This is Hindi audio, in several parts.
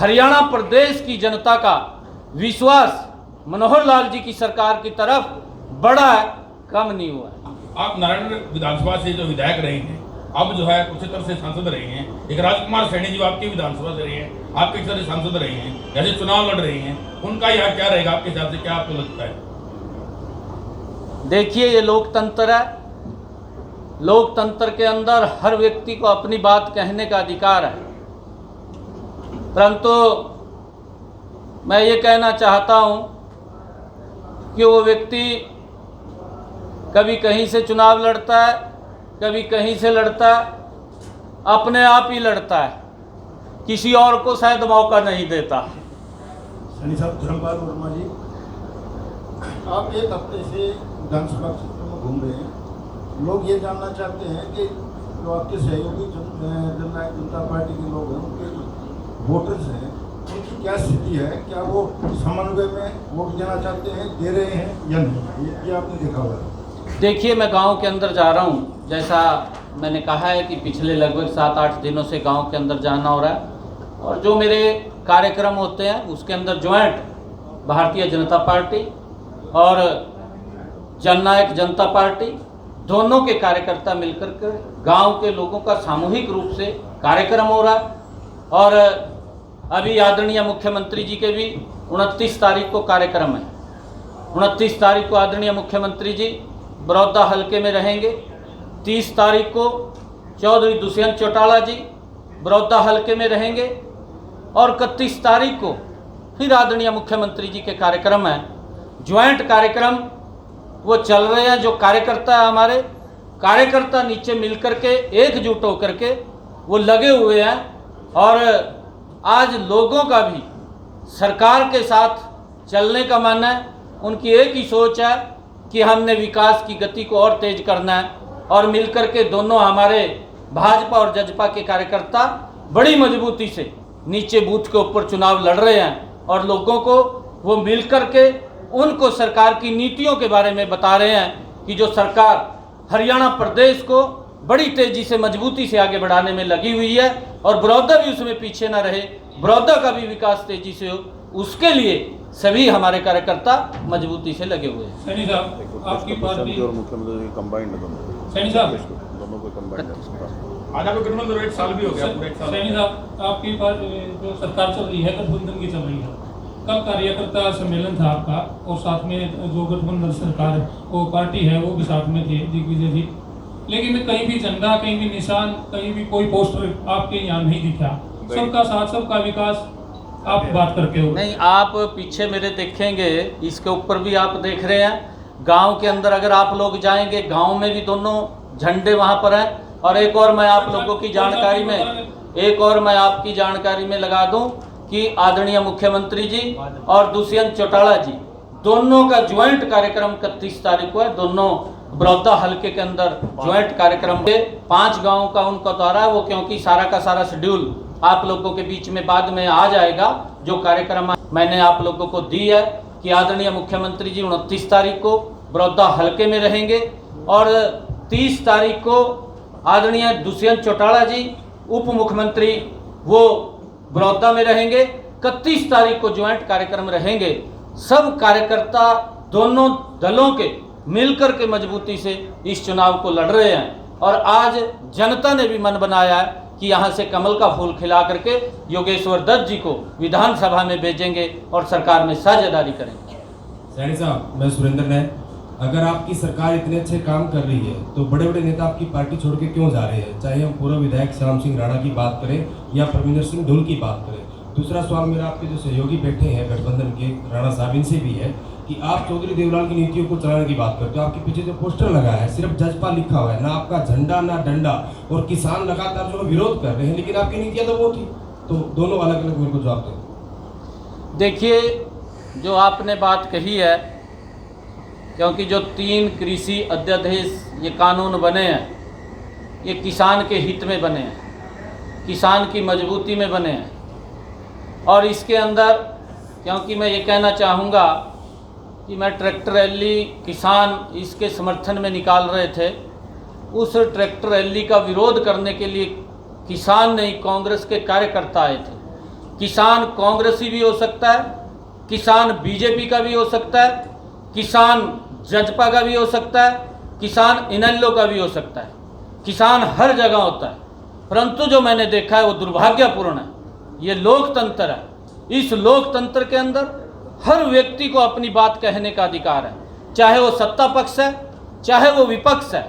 हरियाणा प्रदेश की जनता का विश्वास मनोहर लाल जी की सरकार की तरफ बढ़ा है, कम नहीं हुआ है। आप नारायण विधानसभा से जो विधायक रहे हैं, अब जो है उच्चतर से सांसद रहे हैं, एक राजकुमार सैनी जी आपकी विधानसभा से रहे हैं, आपके एक तरह सांसद रहे हैं, जैसे चुनाव लड़ रहे हैं, उनका यहाँ क्या रहेगा आपके हिसाब से, क्या आपको लगता है? देखिए, ये लोकतंत्र है। लोकतंत्र के अंदर हर व्यक्ति को अपनी बात कहने का अधिकार है, परंतु मैं ये कहना चाहता हूँ कि वो व्यक्ति कभी कहीं से चुनाव लड़ता है, कभी कहीं से लड़ता है, अपने आप ही लड़ता है, किसी और को शायद मौका नहीं देता। सैनी साहब, धर्मपाल वर्मा जी, आप एक हफ्ते से विधानसभा क्षेत्र में घूम रहे हैं। लोग ये जानना चाहते हैं कि जो आपके सहयोगी जननायक जनता पार्टी के लोग हैं, उनके वोटर्स हैं, उनकी क्या स्थिति है? क्या वो समन्वय में वोट देना चाहते हैं, दे रहे हैं या नहीं? ये आपने देखा हुआ है। देखिए, मैं गांव के अंदर जा रहा हूं, जैसा मैंने कहा है कि पिछले लगभग 7-8 दिनों से गांव के अंदर जाना हो रहा है, और जो मेरे कार्यक्रम होते हैं उसके अंदर ज्वाइंट भारतीय जनता पार्टी और जननायक जनता पार्टी दोनों के कार्यकर्ता मिलकर के गांव के लोगों का सामूहिक रूप से कार्यक्रम हो रहा है। और अभी आदरणीय मुख्यमंत्री जी के भी 29 तारीख को कार्यक्रम है। 29 तारीख को आदरणीय मुख्यमंत्री जी बड़ौदा हलके में रहेंगे। 30 तारीख को चौधरी दुष्यंत चौटाला जी बड़ौदा हलके में रहेंगे, और 31 तारीख को फिर आदरणीय मुख्यमंत्री जी के कार्यक्रम हैं। ज्वाइंट कार्यक्रम वो चल रहे हैं। जो कार्यकर्ता है, हमारे कार्यकर्ता नीचे मिलकर के एकजुट होकर के वो लगे हुए हैं, और आज लोगों का भी सरकार के साथ चलने का मन है। उनकी एक ही सोच है कि हमने विकास की गति को और तेज करना है, और मिलकर के दोनों हमारे भाजपा और जजपा के कार्यकर्ता बड़ी मजबूती से नीचे बूथ के ऊपर चुनाव लड़ रहे हैं, और लोगों को वो मिलकर के उनको सरकार की नीतियों के बारे में बता रहे हैं कि जो सरकार हरियाणा प्रदेश को बड़ी तेजी से मजबूती से आगे बढ़ाने में लगी हुई है, और बड़ौदा भी उसमें पीछे ना रहे, बड़ौदा का भी विकास तेजी से हो, उसके लिए सभी हमारे कार्यकर्ता मजबूती से लगे हुए हैं। सैनी साहब, आपकी पार्टी और मुख्यमंत्री कंबाइंड दोनों, सैनी साहब, दोनों को कंबाइंड है। आज आपको गठबंधन 1 साल भी हो गया, पूरा 1 साल। सैनी साहब, आपकी जो सरकार चल रही है गठबंधन की चल रही है, कल कार्यकर्ता सम्मेलन था आपका, और साथ में जो गठबंधन सरकार वो पार्टी है वो भी साथ में थे, दिग्विजय जी, लेकिन कहीं भी झंडा, कहीं भी निशान, कहीं भी कोई पोस्टर आपके यहाँ नहीं दिखा। सबका साथ, सबका विकास आप बात करके हो। नहीं, आप पीछे मेरे देखेंगे, इसके ऊपर भी आप देख रहे हैं। गांव के अंदर अगर आप लोग जाएंगे, गांव में भी दोनों झंडे वहां पर हैं। और एक और मैं आप लोगों की जानकारी में लगा दूं कि आदरणीय मुख्यमंत्री जी और दुष्यंत चौटाला जी दोनों का ज्वाइंट कार्यक्रम 31 तारीख को है। दोनों बड़ौदा हलके के अंदर ज्वाइंट कार्यक्रम है। 5 गाँव का उनका दौरा है वो, क्योंकि सारा का सारा शेड्यूल आप लोगों के बीच में बाद में आ जाएगा। जो कार्यक्रम मैंने आप लोगों को दी है कि आदरणीय मुख्यमंत्री जी 29 तारीख को बड़ौदा हलके में रहेंगे, और 30 तारीख को आदरणीय दुष्यंत चौटाला जी उप मुख्यमंत्री वो बड़ौदा में रहेंगे। 31 तारीख को ज्वाइंट कार्यक्रम रहेंगे। सब कार्यकर्ता दोनों दलों के मिलकर के मजबूती से इस चुनाव को लड़ रहे हैं, और आज जनता ने भी मन बनाया है कि यहाँ से कमल का फूल खिला करके योगेश्वर दत्त जी को विधानसभा में भेजेंगे और सरकार में साझेदारी करेंगे। सैनी साहब, मैं सुरेंद्र ने, अगर आपकी सरकार इतने अच्छे काम कर रही है तो बड़े बड़े नेता आपकी पार्टी छोड़ के क्यों जा रहे हैं? चाहे हम पूर्व विधायक श्याम सिंह राणा की बात करें या परमिंदर सिंह ढुल की बात करें। दूसरा सवाल मेरा आपके जो सहयोगी बैठे हैं गठबंधन के, राणा साहब, इनसे भी है कि आप चौधरी देवलाल की नीतियों को चलाने की बात करते हो। आपके पीछे जो पोस्टर लगा है सिर्फ जजपा लिखा हुआ है, ना आपका झंडा ना डंडा, और किसान लगातार जो विरोध कर रहे हैं, लेकिन आपकी नीतियाँ तो वो थी। तो दोनों अलग अलग मेरे को जवाब दें। देखिए, जो आपने बात कही है, क्योंकि जो 3 कृषि अध्यादेश ये कानून बने हैं, ये किसान के हित में बने हैं, किसान की मजबूती में बने हैं। और इसके अंदर, क्योंकि मैं ये कहना चाहूँगा कि मैं ट्रैक्टर रैली किसान इसके समर्थन में निकाल रहे थे, उस ट्रैक्टर रैली का विरोध करने के लिए किसान नहीं, कांग्रेस के कार्यकर्ता आए थे। किसान कांग्रेसी भी हो सकता है, किसान बीजेपी का भी हो सकता है, किसान जजपा का भी हो सकता है, किसान इनेलो का भी हो सकता है। किसान हर जगह होता है, परंतु जो मैंने देखा है वो दुर्भाग्यपूर्ण है। ये लोकतंत्र है। इस लोकतंत्र के अंदर हर व्यक्ति को अपनी बात कहने का अधिकार है, चाहे वो सत्ता पक्ष है, चाहे वो विपक्ष है।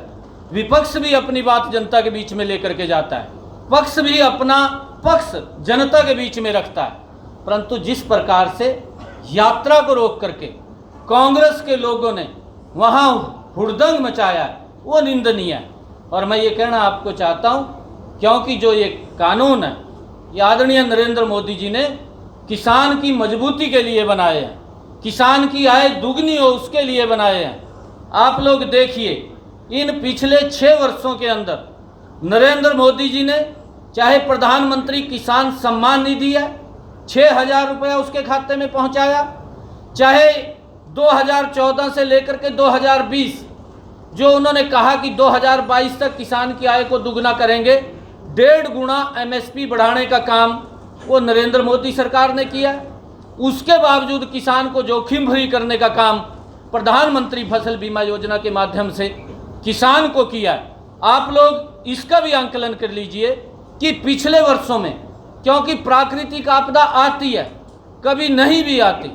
विपक्ष भी अपनी बात जनता के बीच में लेकर के जाता है, पक्ष भी अपना पक्ष जनता के बीच में रखता है। परंतु जिस प्रकार से यात्रा को रोक करके कांग्रेस के लोगों ने वहाँ हुड़दंग मचाया है, वो निंदनीय है। और मैं ये कहना आपको चाहता हूँ, क्योंकि जो ये कानून है ये आदरणीय नरेंद्र मोदी जी ने किसान की मजबूती के लिए बनाए हैं, किसान की आय दुगनी हो उसके लिए बनाए हैं। आप लोग देखिए, इन पिछले 6 वर्षों के अंदर नरेंद्र मोदी जी ने चाहे प्रधानमंत्री किसान सम्मान निधि है, 6,000 रुपया उसके खाते में पहुंचाया, चाहे 2014 से लेकर के 2020 जो उन्होंने कहा कि 2022 तक किसान की आय को दुगना करेंगे, 1.5 गुना MSP बढ़ाने का काम वो नरेंद्र मोदी सरकार ने किया। उसके बावजूद किसान को जोखिम भरी करने का काम प्रधानमंत्री फसल बीमा योजना के माध्यम से किसान को किया। आप लोग इसका भी आंकलन कर लीजिए कि पिछले वर्षों में, क्योंकि प्राकृतिक आपदा आती है, कभी नहीं भी आती,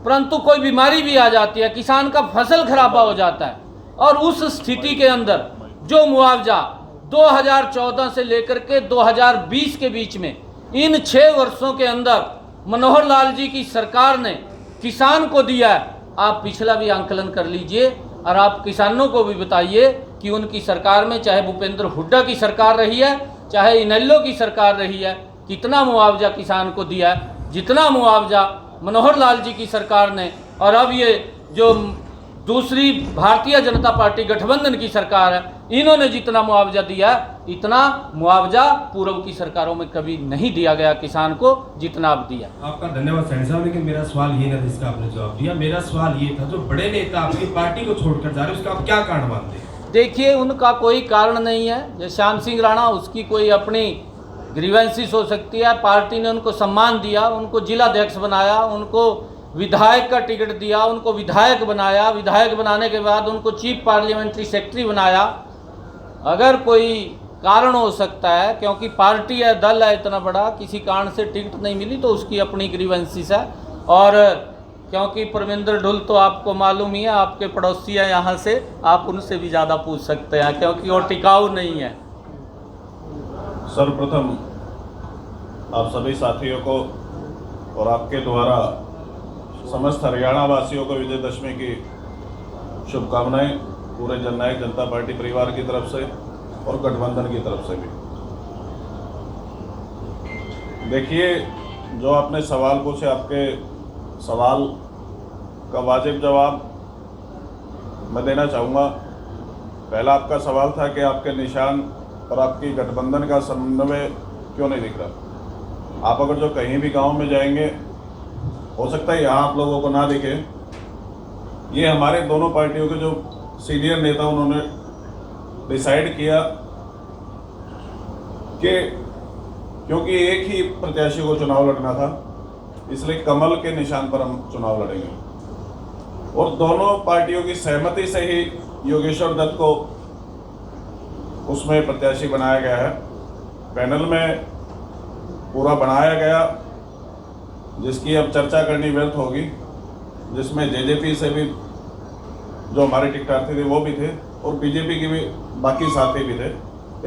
परंतु कोई बीमारी भी आ जाती है, किसान का फसल खराबा हो जाता है, और उस स्थिति के अंदर जो मुआवजा 2014 से लेकर के 2020 के बीच में इन 6 वर्षों के अंदर मनोहर लाल जी की सरकार ने किसान को दिया है, आप पिछला भी आंकलन कर लीजिए और आप किसानों को भी बताइए कि उनकी सरकार में, चाहे भूपेंद्र हुड्डा की सरकार रही है, चाहे इनेलो की सरकार रही है, कितना मुआवजा किसान को दिया है, जितना मुआवजा मनोहर लाल जी की सरकार ने। और अब ये जो दूसरी भारतीय जनता पार्टी गठबंधन की सरकार है, इन्होंने जितना मुआवजा दिया, इतना मुआवजा पूर्व की सरकारों में कभी नहीं दिया गया किसान को जितना अब दिया। आपका धन्यवाद सैनी साहब, लेकिन मेरा सवाल ये नहीं जिसका आपने जवाब दिया। मेरा सवाल ये था, जो बड़े नेता आपकी पार्टी को छोड़कर जा रहे हैं, उसका आप क्या कारण मानते हैं? देखिए, उनका कोई कारण नहीं है। जैसे श्याम सिंह राणा, उसकी कोई अपनी ग्रीवेंसिस हो सकती है। पार्टी ने उनको सम्मान दिया, उनको जिलाध्यक्ष बनाया, उनको विधायक का टिकट दिया, उनको विधायक बनाया, विधायक बनाने के बाद उनको चीफ पार्लियामेंट्री सेक्रेटरी बनाया। अगर कोई कारण हो सकता है, क्योंकि पार्टी है, दल है इतना बड़ा, किसी कारण से टिकट नहीं मिली तो उसकी अपनी ग्रीवेंसिस है। और क्योंकि परमिंदर ढुल तो आपको मालूम ही है, आपके पड़ोसी हैं यहाँ से, आप उनसे भी ज़्यादा पूछ सकते हैं, क्योंकि वो टिकाऊ नहीं है। सर्वप्रथम आप सभी साथियों को और आपके द्वारा समस्त हरियाणा वासियों को विजयदशमी की शुभकामनाएं, पूरे जननायक जनता पार्टी परिवार की तरफ से और गठबंधन की तरफ से भी। देखिए, जो आपने सवाल पूछे, आपके सवाल का वाजिब जवाब मैं देना चाहूँगा। पहला आपका सवाल था कि आपके निशान और आपकी गठबंधन का समन्वय क्यों नहीं दिख रहा। आप अगर जो कहीं भी गांव में जाएंगे, हो सकता है यहाँ आप लोगों को ना दिखे, ये हमारे दोनों पार्टियों के जो सीनियर नेता उन्होंने डिसाइड किया कि क्योंकि एक ही प्रत्याशी को चुनाव लड़ना था, इसलिए कमल के निशान पर हम चुनाव लड़ेंगे। और दोनों पार्टियों की सहमति से ही योगेश्वर दत्त को उसमें प्रत्याशी बनाया गया है। पैनल में पूरा बनाया गया, जिसकी अब चर्चा करनी व्यर्थ होगी, जिसमें जेजेपी से भी जो हमारे टिकटार्थी थे वो भी थे और बीजेपी के भी बाकी साथी भी थे।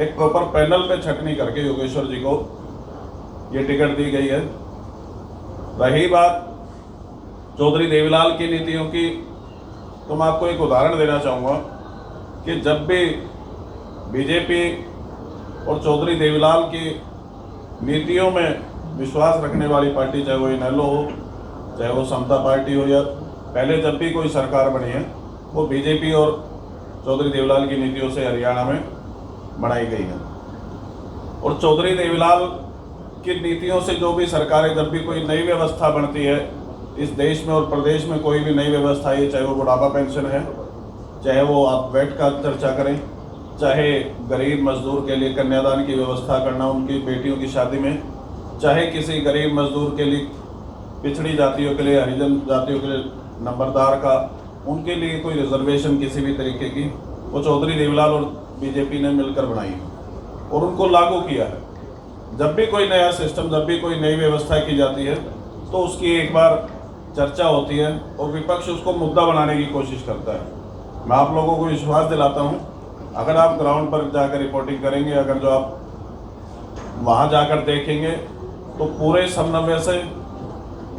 एक प्रॉपर पैनल पे छटनी करके योगेश्वर जी को ये टिकट दी गई है। रही बात चौधरी देवीलाल की नीतियों की, तो मैं आपको एक उदाहरण देना चाहूँगा कि जब भी बीजेपी और चौधरी देवीलाल की नीतियों में विश्वास रखने वाली पार्टी, चाहे वो इनेलो हो, चाहे वो समता पार्टी हो, या पहले जब भी कोई सरकार बनी है, वो बीजेपी और चौधरी देवीलाल की नीतियों से हरियाणा में बनाई गई है। और चौधरी देवीलाल की नीतियों से जो भी सरकारें, जब भी कोई नई व्यवस्था बनती है इस देश में और प्रदेश में, कोई भी नई व्यवस्था है, चाहे वो बुढ़ापा पेंशन है, चाहे वो आप वेट का चर्चा करें, चाहे गरीब मजदूर के लिए कन्यादान की व्यवस्था करना उनकी बेटियों की शादी में, चाहे किसी गरीब मजदूर के लिए, पिछड़ी जातियों के लिए, हरिजन जातियों के लिए, नंबरदार का, उनके लिए कोई रिजर्वेशन किसी भी तरीके की, वो चौधरी देवीलाल और बीजेपी ने मिलकर बनाई है और उनको लागू किया है। जब भी कोई नया सिस्टम, जब भी कोई नई व्यवस्था की जाती है तो उसकी एक बार चर्चा होती है और विपक्ष उसको मुद्दा बनाने की कोशिश करता है। मैं आप लोगों को विश्वास दिलाता हूं, अगर आप ग्राउंड पर जाकर रिपोर्टिंग करेंगे, अगर जो आप वहां जाकर देखेंगे तो पूरे समन्वय से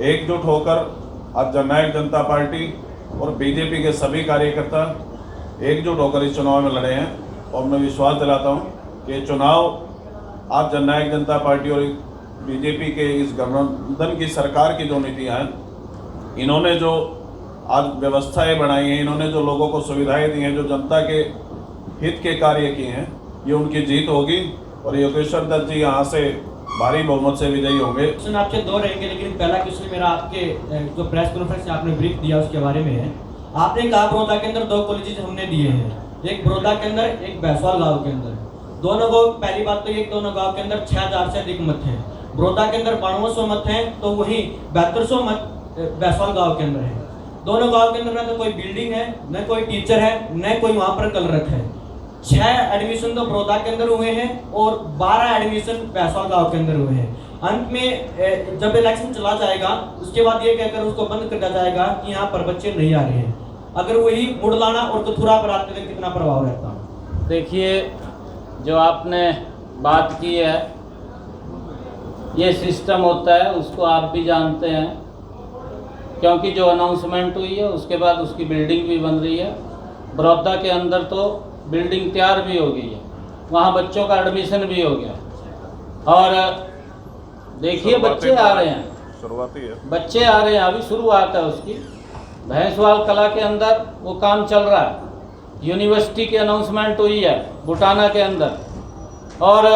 एकजुट होकर आज जननायक जनता पार्टी और बीजेपी के सभी कार्यकर्ता एकजुट होकर इस चुनाव में लड़े हैं और मैं विश्वास दिलाता हूं कि ये चुनाव आज जननायक जनता पार्टी और बीजेपी के इस गठबंधन की सरकार की जो नीतियां हैं, इन्होंने जो आज व्यवस्थाएं बनाई हैं, इन्होंने जो लोगों को सुविधाएं दी हैं, जो जनता के हित के कार्य किए हैं, ये उनकी जीत होगी और योगेश्वर दत्त जी यहाँ से भारी बहुमत से विजयी होंगे। क्वेश्चन आपके दो रहेंगे, लेकिन पहला क्वेश्चन मेरा आपके जो प्रेस कॉन्फ्रेंस में आपने ब्रीफ दिया उसके बारे में है। आपने कहा बड़ौदा के अंदर 2 कॉलेजेस हमने दिए हैं, एक बड़ौदा के अंदर, एक बैसवाल गांव के अंदर। दोनों को पहली बात तो ये दोनों गांव के अंदर 6000 से अधिक मत हैं। बड़ौदा के अंदर 9200 मत हैं, तो वही 7200 मत बैसवाल गाँव के अंदर है। दोनों गाँव के अंदर न तो कोई बिल्डिंग है, न कोई टीचर है, न कोई वहाँ पर कलरक है। 6 एडमिशन तो बड़ौदा के अंदर हुए हैं और 12 एडमिशन बैसवाल गांव के अंदर हुए हैं। अंत में जब इलेक्शन चला जाएगा उसके बाद ये कहकर उसको बंद कर दिया जाएगा कि यहाँ पर बच्चे नहीं आ रहे हैं। अगर वही मुड़लाना और कथुरा पर आते हुए कितना प्रभाव रहता? देखिए, जो आपने बात की है, ये सिस्टम होता है, उसको आप भी जानते हैं, क्योंकि जो अनाउंसमेंट हुई है उसके बाद उसकी बिल्डिंग भी बन रही है। बड़ौदा के अंदर तो बिल्डिंग तैयार भी हो गई है, वहाँ बच्चों का एडमिशन भी हो गया। और देखिए, बच्चे आ रहे हैं, शुरुआती है, बच्चे आ रहे हैं, अभी शुरुआत है उसकी। भैंसवाल कला के अंदर वो काम चल रहा है। यूनिवर्सिटी की अनाउंसमेंट हुई है बुटाना के अंदर, और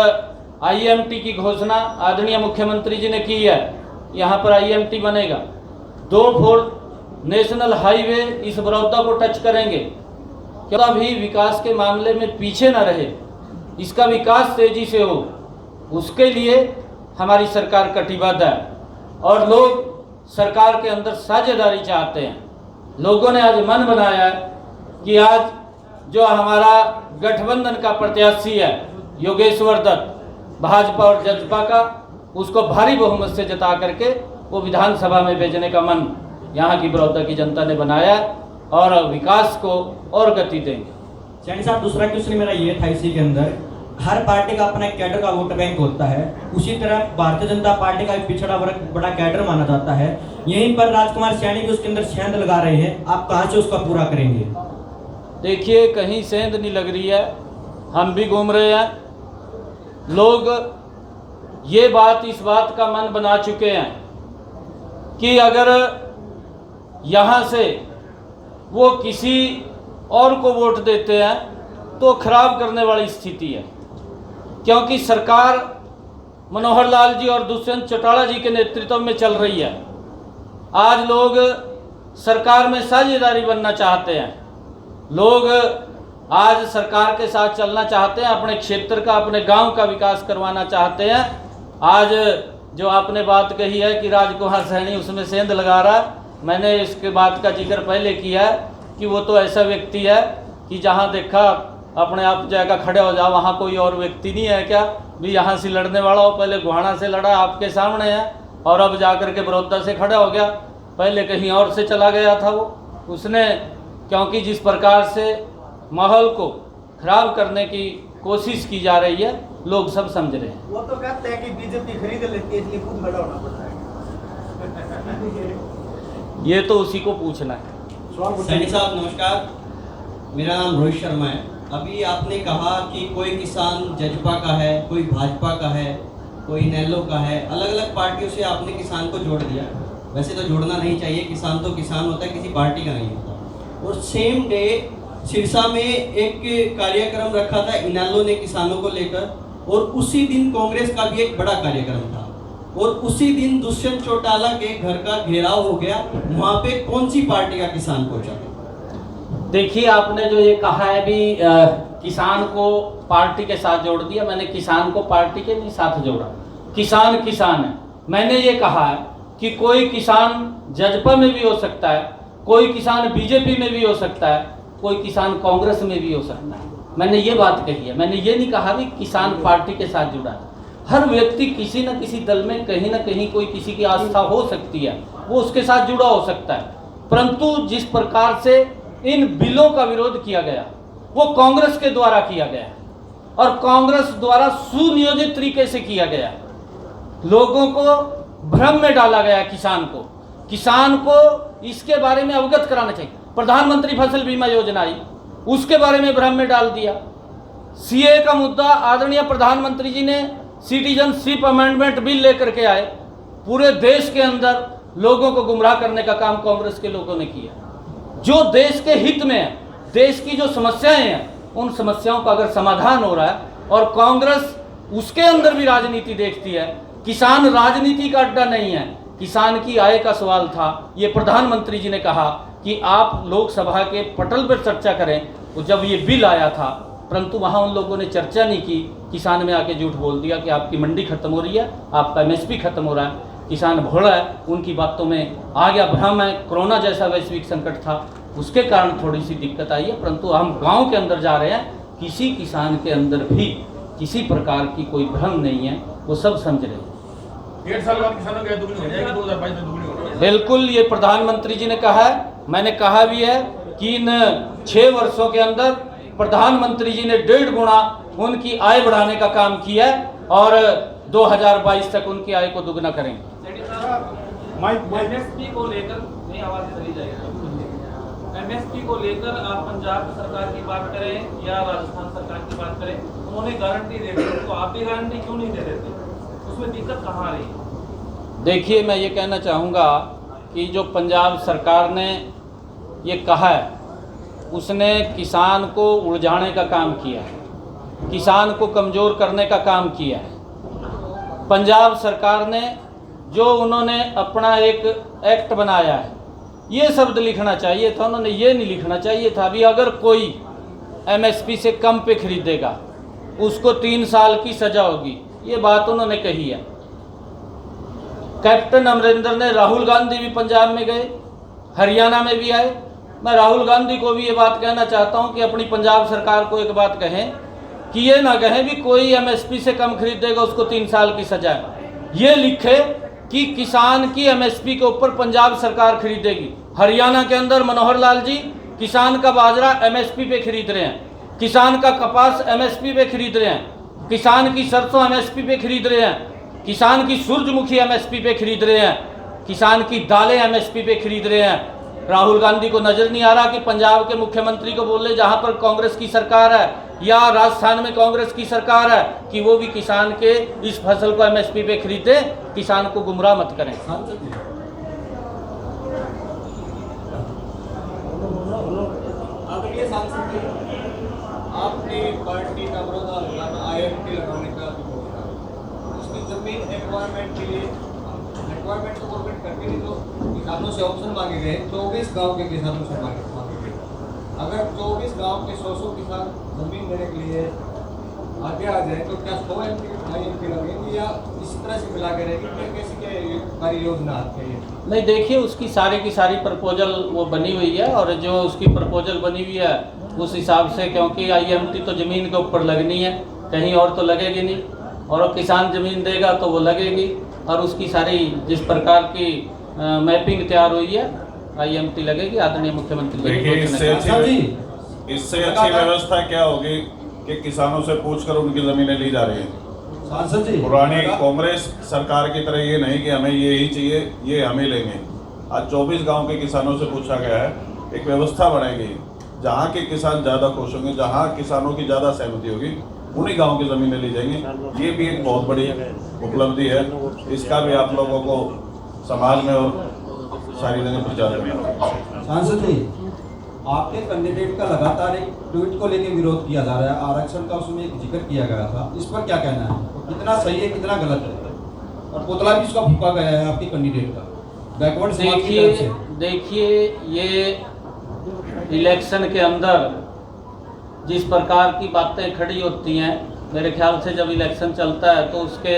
आईएमटी की घोषणा आदरणीय मुख्यमंत्री जी ने की है, यहाँ पर आईएमटी बनेगा। 2 नेशनल हाईवे इस बड़ौदा को टच करेंगे। क्या भी विकास के मामले में पीछे न रहे, इसका विकास तेजी से हो, उसके लिए हमारी सरकार कटिबद्ध है। और लोग सरकार के अंदर साझेदारी चाहते हैं। लोगों ने आज मन बनाया है कि आज जो हमारा गठबंधन का प्रत्याशी है योगेश्वर दत्त, भाजपा और जजपा का, उसको भारी बहुमत से जिता करके वो विधानसभा में भेजने का मन यहाँ की बड़ौदा की जनता ने बनाया और विकास को और गति देंगे। सैनी साहब, दूसरा क्वेश्चन मेरा ये था, इसी के अंदर हर पार्टी का अपना कैडर का वोट बैंक होता है, उसी तरह भारतीय जनता पार्टी का पिछड़ा वर्ग बड़ा कैडर माना जाता है। यहीं पर राजकुमार सैनी भी उसके अंदर सेंध लगा रहे हैं, आप कहाँ से उसका पूरा करेंगे? देखिए, कहीं सेंध नहीं लग रही है, हम भी घूम रहे हैं। लोग ये बात, इस बात का मन बना चुके हैं कि अगर यहाँ से वो किसी और को वोट देते हैं तो खराब करने वाली स्थिति है, क्योंकि सरकार मनोहर लाल जी और दुष्यंत चौटाला जी के नेतृत्व में चल रही है। आज लोग सरकार में साझेदारी बनना चाहते हैं, लोग आज सरकार के साथ चलना चाहते हैं, अपने क्षेत्र का, अपने गांव का विकास करवाना चाहते हैं। आज जो आपने बात कही है कि राजकुमार सैनी उसमें सेंध लगा रहा, मैंने इसके बात का जिक्र पहले किया है कि वो तो ऐसा व्यक्ति है कि जहाँ देखा अपने आप जाकर खड़े हो जाओ, वहाँ कोई और व्यक्ति नहीं है क्या भी यहाँ से लड़ने वाला हो। पहले गोहाना से लड़ा, आपके सामने है, और अब जाकर के बड़ौदा से खड़ा हो गया। पहले कहीं और से चला गया था वो, उसने, क्योंकि जिस प्रकार से माहौल को खराब करने की कोशिश की जा रही है, लोग सब समझ रहे हैं। वो तो कहते हैं कि बीजेपी खरीद लेती है, इसलिए खुद खड़ा होना पड़ता है। ये तो उसी को पूछना है। सैनी साहब नमस्कार, मेरा नाम रोहित शर्मा है। अभी आपने कहा कि कोई किसान जजपा का है, कोई भाजपा का है, कोई नैलो का है, अलग अलग पार्टियों से आपने किसान को जोड़ दिया। वैसे तो जोड़ना नहीं चाहिए, किसान तो किसान होता है, किसी पार्टी का नहीं होता। और सेम डे सिरसा में एक कार्यक्रम रखा था इनेलो ने किसानों को लेकर, और उसी दिन कांग्रेस का भी एक बड़ा कार्यक्रम था, और उसी दिन दुष्यंत चौटाला के घर का घेराव हो गया। वहाँ पे कौन सी पार्टी का किसान पहुँचा? देखिए, आपने जो ये कहा है भी किसान को पार्टी के साथ जोड़ दिया, मैंने किसान को पार्टी के नहीं साथ जोड़ा। किसान किसान है। मैंने ये कहा है कि कोई किसान जजपा में भी हो सकता है, कोई किसान बीजेपी में भी हो सकता है, कोई किसान कांग्रेस में भी हो सकता है। मैंने ये बात कही है। मैंने ये नहीं कहा कि किसान पार्टी के साथ जुड़ा है। हर व्यक्ति किसी न किसी दल में कहीं ना कहीं कोई किसी की आस्था हो सकती है, वो उसके साथ जुड़ा हो सकता है। परंतु जिस प्रकार से इन बिलों का विरोध किया गया वो कांग्रेस के द्वारा किया गया और कांग्रेस द्वारा सुनियोजित तरीके से किया गया। लोगों को भ्रम में डाला गया। किसान को इसके बारे में अवगत कराना चाहिए। प्रधानमंत्री फसल बीमा योजना आई, उसके बारे में भ्रम में डाल दिया। सीए का मुद्दा आदरणीय प्रधानमंत्री जी ने सिटीजनशिप अमेंडमेंट बिल लेकर के आए। पूरे देश के अंदर लोगों को गुमराह करने का काम कांग्रेस के लोगों ने किया। जो देश के हित में है, देश की जो समस्याएं हैं, उन समस्याओं का अगर समाधान हो रहा है और कांग्रेस उसके अंदर भी राजनीति देखती है। किसान राजनीति का अड्डा नहीं है, किसान की आय का सवाल था। ये प्रधानमंत्री जी ने कहा कि आप लोकसभा के पटल पर चर्चा करें। तो जब ये बिल आया था, परंतु वहाँ उन लोगों ने चर्चा नहीं की। किसान में आके झूठ बोल दिया कि आपकी मंडी खत्म हो रही है, आपका एमएसपी खत्म हो रहा है। किसान भोला है, उनकी बातों में आ गया भ्रम है। कोरोना जैसा वैश्विक संकट था, उसके कारण थोड़ी सी दिक्कत आई है। परंतु हम गाँव के अंदर जा रहे हैं, किसी किसान के अंदर भी किसी प्रकार की कोई भ्रम नहीं है, वो सब समझ रहे हैं। 1.5 साल बाद किसानों की आय दुगनी हो जाएगी, 2022 में दुगनी हो जाएगी। बिल्कुल, ये प्रधानमंत्री जी ने कहा है, मैंने कहा भी है कि इन 6 वर्षों के अंदर प्रधानमंत्री जी ने 1.5 गुना उनकी आय बढ़ाने का काम किया है और 2022 तक उनकी आय को दुगना करेंगे। एमएसपी को लेकर नहीं, आवाज चली जाएगी। एमएसपी को लेकर आप पंजाब सरकार की बात करें या राजस्थान सरकार की बात करें, उन्होंने गारंटी दे दी, तो आप भी गारंटी क्यों नहीं दे देते? उसमें दिक्कत कहाँ आ रही है? देखिए, मैं ये कहना चाहूँगा कि जो पंजाब सरकार ने ये कहा है, उसने किसान को उलझाने का काम किया है, किसान को कमज़ोर करने का काम किया है। पंजाब सरकार ने जो उन्होंने अपना एक एक्ट बनाया है, ये शब्द लिखना चाहिए था, उन्होंने ये नहीं लिखना चाहिए था। अभी अगर कोई एमएसपी से कम पे खरीदेगा उसको 3 साल की सज़ा होगी, ये बात उन्होंने कही है। कैप्टन अमरिंदर ने, राहुल गांधी भी पंजाब में गए, हरियाणा में भी आए। मैं राहुल गांधी को भी ये बात कहना चाहता हूँ कि अपनी पंजाब सरकार को एक बात कहें कि ये ना कहें भी कोई एमएसपी से कम खरीदेगा उसको 3 साल की सजा है। ये लिखे कि किसान की एमएसपी के ऊपर पंजाब सरकार खरीदेगी। हरियाणा के अंदर मनोहर लाल जी किसान का बाजरा एमएसपी पे खरीद रहे हैं, किसान का कपास एमएसपी पे खरीद रहे हैं, किसान की सरसों एमएसपी पे खरीद रहे हैं, किसान की सूरजमुखी एमएसपी पे खरीद रहे हैं, किसान की दालें एमएसपी पे खरीद रहे हैं। राहुल गांधी को नजर नहीं आ रहा कि पंजाब के मुख्यमंत्री को बोले जहां पर कांग्रेस की सरकार है या राजस्थान में कांग्रेस की सरकार है कि वो भी किसान के इस फसल को एमएसपी पे खरीदे, किसान को गुमराह मत करें। आदरणीय सांसद जी, आपने पार्टी का विरोध आईएमटी लगाने का उसकी जमीन एक्वायरमेंट के लिए रिक्वायरमेंट तो गवर्नमेंट करके नहीं, तो किसानों से ऑप्शन मांगे गए, 24 गांव के किसानों से मांगे गए। अगर 24 गांव के 100 किसान जमीन लेने के लिए आगे आ जाए तो क्या 100 आईएमपी लगेंगे या इसी तरह से मिला के रहेगी? क्या कैसी क्या कार्य योजना आपके? नहीं, देखिए, उसकी सारी की सारी प्रपोजल वो बनी हुई है और जो उसकी प्रपोजल बनी हुई है उस हिसाब से, क्योंकि आईएमटी तो ज़मीन के ऊपर लगनी है, कहीं और तो लगेगी नहीं, और कीसान ज़मीन देगा तो वो लगेगी। और उसकी सारी जिस प्रकार की मैपिंग तैयार हुई है, आईएमटी लगेगी। आदरणीय मुख्यमंत्री देखिए, इससे अच्छी व्यवस्था क्या होगी कि किसानों से पूछकर उनकी ज़मीनें ली जा रही हैं। सांसद जी, पुरानी कांग्रेस सरकार की तरह ये नहीं कि हमें ये ही चाहिए, ये हमें लेंगे। आज 24 गांव के किसानों से पूछा गया है, एक व्यवस्था बनेगी जहाँ के किसान ज़्यादा खुश होंगे, जहाँ किसानों की ज़्यादा सहमति होगी, उन्हीं गाँव की ज़मीनें ली जाएंगी। ये भी एक बहुत बड़ी उपलब्धि है, इसका भी आप लोगों को समाज में और सारी जगह प्रचार करना। सांसद जी, आपके कैंडिडेट का लगातार एक ट्वीट को लेकर विरोध किया जा रहा है, आरक्षण का उसमें एक जिक्र किया गया था, इस पर क्या कहना है? कितना सही है, कितना गलत है? और पुतला भी उसका फूका गया है आपके कैंडिडेट का, बैकवर्ड समाज की तरफ से। देखिए, ये इलेक्शन के अंदर जिस प्रकार की बातें खड़ी होती हैं, मेरे ख्याल से जब इलेक्शन चलता है तो उसके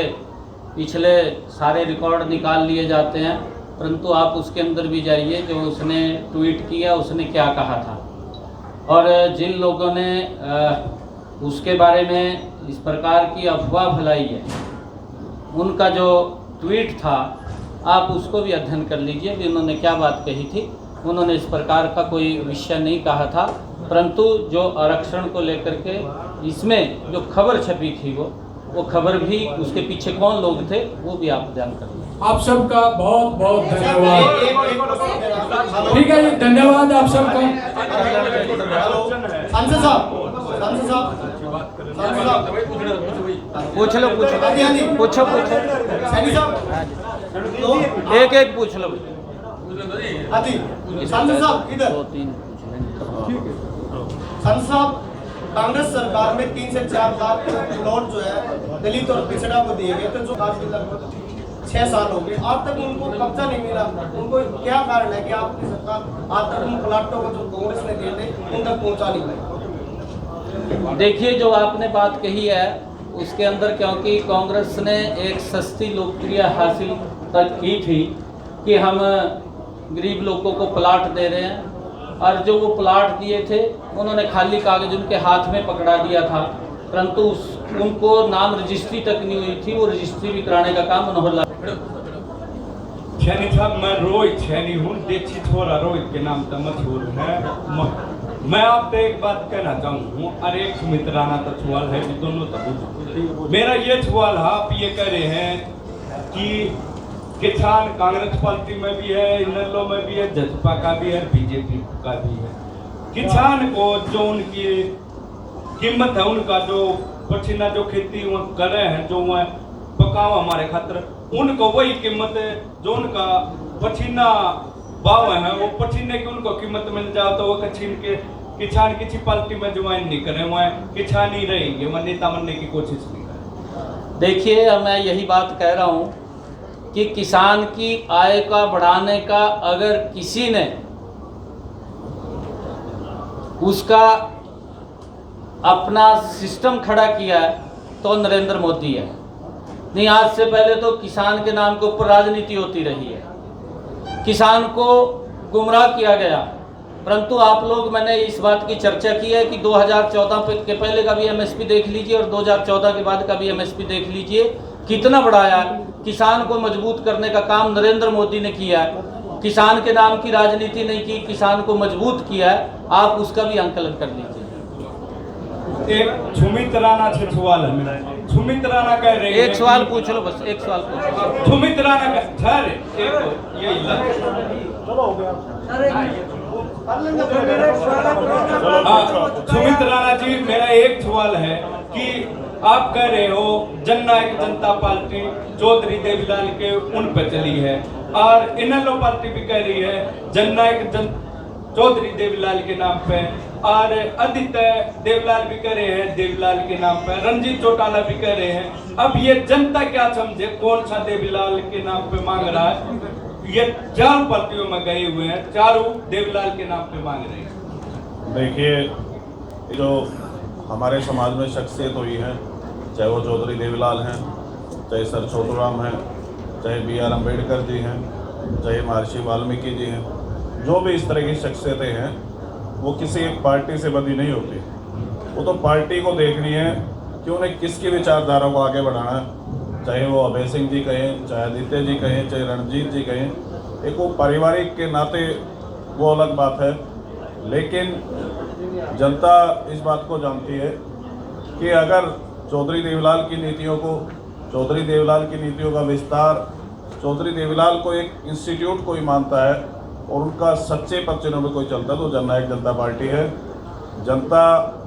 पिछले सारे रिकॉर्ड निकाल लिए जाते हैं, परंतु आप उसके अंदर भी जाइए जो उसने ट्वीट किया, उसने क्या कहा था। और जिन लोगों ने उसके बारे में इस प्रकार की अफवाह फैलाई है, उनका जो ट्वीट था आप उसको भी अध्ययन कर लीजिए कि उन्होंने क्या बात कही थी। उन्होंने इस प्रकार का कोई विषय नहीं कहा था, परंतु जो आरक्षण को लेकर के इसमें जो खबर छपी थी वो खबर भी, उसके पीछे कौन लोग थे वो भी आप ध्यान कर लीजिए। आप सबका बहुत बहुत धन्यवाद। ठीक है जी, धन्यवाद आप सबका। सांसद साहब पूछ लो पूछो सैनी साहब एक एक पूछ लो। सांसद साहब इधर। 2-3 सांसद साहब, कांग्रेस सरकार में 3 से 4 लाख नोट जो है दलित और पिछड़ा को दिए गए थे, जो आज भी लगभग 6 साल हो गए, आज तक उनको कब्जा नहीं मिला। उनको क्या कारण है कि आपकी सरकार आज तक उन प्लाटों को जो कांग्रेस ने दिए थे उन तक पहुंचा नहीं पाई? देखिए, जो आपने बात कही है उसके अंदर, क्योंकि कांग्रेस ने एक सस्ती लोकप्रिय हासिल तक की थी कि हम गरीब लोगों को प्लाट दे रहे हैं, और जो वो प्लाट दिए थे उन्होंने खाली कागज उनके हाथ में पकड़ा दिया था, परंतु उनको नाम रजिस्ट्री तक नहीं हुई थी। वो रजिस्ट्री भी कराने का काम उन्होंने। सैनी साहब, मैं रोहित सैनी हूँ, देसी छोरा रोहित के नाम से मशहूर है। मैं आपसे एक बात कहना चाहूँ, और एक सुमित राणा का सवाल है, दोनों तक मेरा ये सवाल है। आप ये कह रहे हैं कि किसान कांग्रेस पार्टी में भी है, इनेलो में भी है, जसपा का भी है, बीजेपी का भी है। किसान को जो उनकी कीमत है, उनका जो पसीना जो खेती वो कर रहे हैं, जो वह पकाओ हमारे खातिर, उनको वही कीमत है जो उनका पसीना भाव है, वो पसीने की उनको कीमत मिल जाए तो वो किसान किसी पार्टी में ज्वाइन नहीं करें, वह किसान ही रहेंगे, वह नेता बनने की कोशिश नहीं करें। देखिए, मैं यही बात कह रहा हूँ कि किसान की आय का बढ़ाने का अगर किसी ने उसका अपना सिस्टम खड़ा किया है तो नरेंद्र मोदी है। नहीं, आज से पहले तो किसान के नाम के ऊपर राजनीति होती रही है, किसान को गुमराह किया गया, परंतु आप लोग, मैंने इस बात की चर्चा की है कि 2014 के पहले का भी एमएसपी देख लीजिए और 2014 के बाद का भी एमएसपी देख लीजिए, कितना बढ़ाया। किसान को मजबूत करने का काम नरेंद्र मोदी ने किया है, किसान के नाम की राजनीति नहीं की, किसान को मजबूत किया है। आप उसका भी आंकलन कर लीजिए। एक सुमित राणा से सवाल है मेरा। सुमित राणा कह रहे हैं, एक सवाल पूछ लो, बस एक सवाल पूछ लो। सुमित राणा का सर यही सुमित राणा जी, मेरा एक सवाल है कि आप कह रहे हो जननायक जनता पार्टी चौधरी देवीलाल के उन पे चली है, और इनेलो पार्टी भी कह रही है जननायक चौधरी देवीलाल के नाम पे, और आदित्य देवलाल भी कह रहे हैं देवीलाल के नाम पे, रंजीत चौटाला भी कह रहे हैं। अब ये जनता क्या समझे कौन सा देवीलाल के नाम पे मांग रहा है? ये 4 पार्टियों में गए हुए हैं, चारों देवीलाल के नाम पे मांग रहे हैं। देखिए, जो हमारे समाज में शख्सियत हुई है, चाहे वो चौधरी देवीलाल हैं, चाहे सर छोटूराम हैं, चाहे BR अम्बेडकर जी हैं, चाहे महर्षि वाल्मीकि जी हैं, जो भी इस तरह की शख्सियतें हैं, वो किसी एक पार्टी से बंधी नहीं होती। वो तो पार्टी को देखनी है कि उन्हें किसकी विचारधारा को आगे बढ़ाना है। चाहे वो अभय सिंह जी कहें, चाहे आदित्य जी कहें, चाहे रणजीत जी कहें, एक वो पारिवारिक के नाते वो अलग बात है। लेकिन जनता इस बात को जानती है कि अगर चौधरी देवीलाल की नीतियों को, चौधरी देवीलाल की नीतियों का विस्तार, चौधरी देवीलाल को एक इंस्टीट्यूट कोई मानता है और उनका सच्चे पच्चनों में कोई चलता है तो जननायक जनता पार्टी है। जनता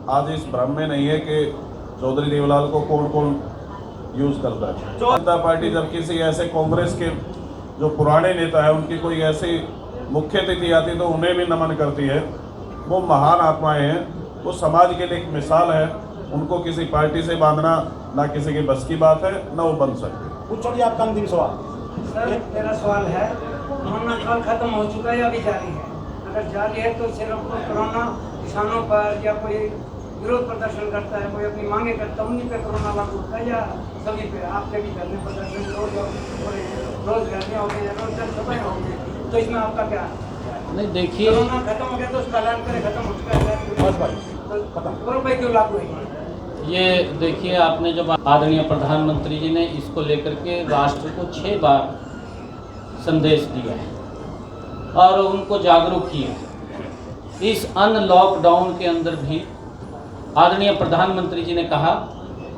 आज इस भ्रम में नहीं है कि चौधरी देवीलाल को कौन कौन यूज़ करता है। जनता पार्टी जब किसी ऐसे कांग्रेस के जो पुराने नेता है उनकी कोई ऐसी मुख्य तिथि आती तो उन्हें भी नमन करती है। वो महान आत्माएं हैं, वो समाज के लिए एक मिसाल है। उनको किसी पार्टी से बांधना ना किसी की बस की बात है, ना वो बन सकते। पूछो जी आपका अंतिम सवाल। सर, मेरा सवाल है, कोरोना काल खत्म हो चुका है या अभी जारी है? अगर जारी है तो सिर्फ कोरोना किसानों पर या कोई विरोध प्रदर्शन करता है, कोई अपनी मांगे करता है, उन्हीं पे कोरोना लागू होता है या सभी पे आपके भी धरने प्रदर्शन रोज धरने हो गए, रोज जनसभाएं हो गई, तो इसमें आपका क्या? नहीं देखिए, कोरोना खत्म हो गया तो उसका ऐलान करें खत्म हो चुका है, तो रुपये क्यों लागू है? ये देखिए, आपने जब आदरणीय प्रधानमंत्री जी ने इसको लेकर के राष्ट्र को 6 बार संदेश दिया है और उनको जागरूक किया। इस अनलॉकडाउन के अंदर भी आदरणीय प्रधानमंत्री जी ने कहा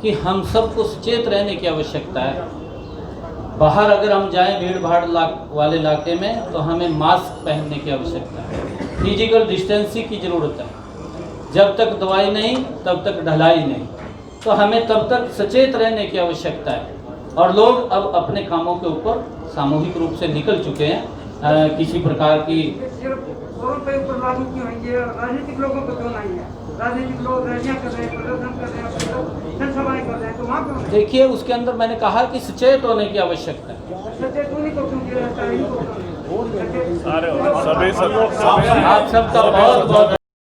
कि हम सबको सचेत रहने की आवश्यकता है। बाहर अगर हम जाएं भीड़ भाड़ वाले इलाके में तो हमें मास्क पहनने की आवश्यकता है, फिजिकल डिस्टेंसिंग की ज़रूरत है। जब तक दवाई नहीं तब तक ढलाई नहीं, तो हमें तब तक सचेत रहने की आवश्यकता है। और लोग अब अपने कामों के ऊपर सामूहिक रूप से निकल चुके हैं। किसी प्रकार की सिर्फ रुपये ऊपर लागू क्यों है? ये राजनीतिक लोगों को क्यों नहीं है? राजनीतिक लोग रैलियां कर रहे हैं, प्रदर्शन कर रहे हैं, जनसभाएं कर रहे हैं, तो वहाँ क्यों नहीं? देखिए, उसके अंदर मैंने कहा कि सचेत होने की आवश्यकता है। सचेत होने को क्यों किया जाता है? सभी आप सबका बहुत बहुत